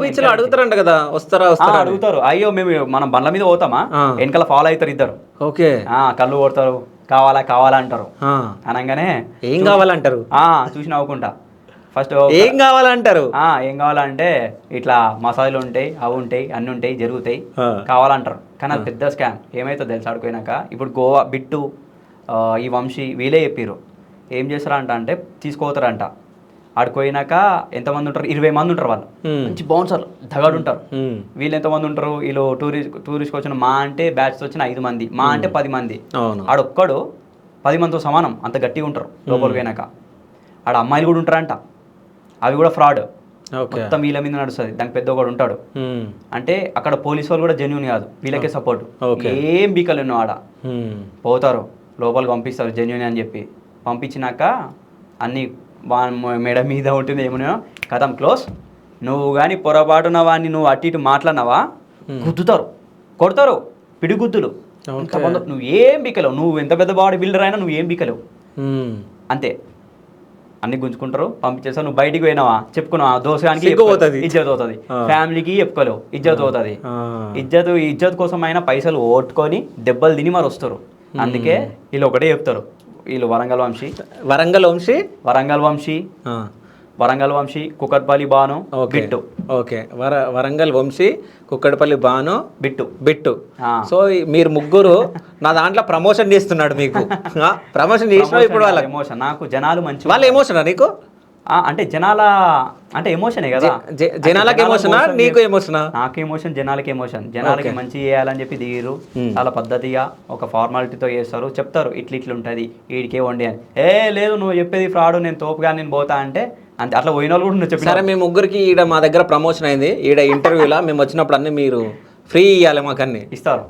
Beach లో అడుగుతారంట కదా, వస్తారా వస్తారా అడుగుతారు. అయ్యో మేము మనం బండ్ల మీద పోతామా, వెనకాల ఫాలో అవుతారు ఇద్దరు. ఓకే, కళ్ళు కొడతారు, కావాలా కావాలా అంటారు. అనగానే ఏం కావాలంటారు, చూసి నవ్వుకుంటా. ఫస్ట్ ఏం కావాలంటారు, ఏం కావాలంటే ఇట్లా మసాజులు ఉంటాయి, అవి ఉంటాయి, అన్నీ ఉంటాయి, జరుగుతాయి, కావాలంటారు. కానీ అది పెద్ద స్కామ్. ఏమైతే తెలుసు ఆడుకోయినాక, ఇప్పుడు గోవా బిట్టు, ఈ వంశీ వీళ్ళే చెప్పారు ఏం చేస్తారంట అంటే తీసుకోతారంట. ఆడుకోయినాక ఎంతమంది ఉంటారు, 20 మంది ఉంటారు. వాళ్ళు మంచి బౌన్సర్లు దగాడు ఉంటారు. వీళ్ళు ఎంతమంది ఉంటారు, వీళ్ళు టూరిస్ట్కి వచ్చిన మా అంటే బ్యాచ్తో వచ్చిన 5 మంది, మా అంటే 10 మంది. ఆడొక్కడు 10 మందితో సమానం, అంత గట్టిగా ఉంటారు. లోపలికి పోయినాక ఆడ అమ్మాయిలు కూడా ఉంటారంట, అవి కూడా ఫ్రాడ్. మొత్తం వీళ్ళ మీద నడుస్తుంది. దానికి పెద్ద ఒకడు ఉంటాడు. అంటే అక్కడ పోలీసు వాళ్ళు కూడా జెన్యూన్ కాదు, వీళ్ళకే సపోర్ట్. ఏం బీకలేను ఆడ పోతారు, లోపలికి పంపిస్తారు జెన్యూన్ అని చెప్పి. పంపించినాక అన్నీ మెడ మీద ఉంటుంది, ఏమన్నా కథం క్లోజ్. నువ్వు కానీ పొరపాటున వాడిని నువ్వు అటు ఇటు మాట్లాడినావా గుద్దుతారు, కొడతారు, పిడిగుద్దులు. నువ్వు ఏం బీకలేవు, నువ్వు ఎంత పెద్ద బాడీ బిల్డర్ అయినా నువ్వు ఏం బీకలేవు. అంతే, అన్ని గుంజుకుంటారు, పంపించేస్తారు. నువ్వు బయటికి పోయినావా చెప్పుకున్నావా, దోసగానికి ఇజ్జత్ అవుతుంది, ఫ్యామిలీకి చెప్పుకోలేవు, ఇజ్జత్ అవుతుంది. ఇజ్జత్ కోసం అయినా పైసలు ఓట్టుకొని దెబ్బలు తిని మరి వస్తారు. అందుకే వీళ్ళు ఒకటే చెప్తారు, వీళ్ళు వరంగల్ వంశీ కుక్కట్పల్లి బాను బిట్టు. ఓకే, వరంగల్ వంశీ, కుక్కడపల్లి బాను, బిట్టు. సో మీరు ముగ్గురు నా దాంట్లో ప్రమోషన్ చేస్తున్నాడు, మీకు ప్రమోషన్ చేసిన ఇప్పుడు వాళ్ళ ఎమోషన్. నాకు జనాలు మంచి, వాళ్ళ ఎమోషనా నీకు? అంటే జనాల అంటే ఎమోషనే కదా, జనాలకి ఎమోషనా నీకు ఎమోషనా? నాకు ఎమోషన్, జనాలకి ఎమోషన్. జనాలకి మంచి చేయాలని చెప్పి దిగిరు, చాలా పద్ధతిగా ఒక ఫార్మాలిటీతో చేస్తారు. చెప్తారు ఇట్లా ఉంటుంది, వీడికే వండి అని. లేదు నువ్వు చెప్పేది ఫ్రాడ్, నేను తోపుగా నేను పోతా అంటే అంతే. అట్లా పోయిన వాళ్ళు కూడా చెప్పి. సరే, మీ ముగ్గురికి ఈడ మా దగ్గర ప్రమోషన్ అయింది, ఈడ ఇంటర్వ్యూలా మేము వచ్చినప్పుడు అన్ని మీరు ఫ్రీ ఇవ్వాలి, మాకు అన్ని ఇస్తారు.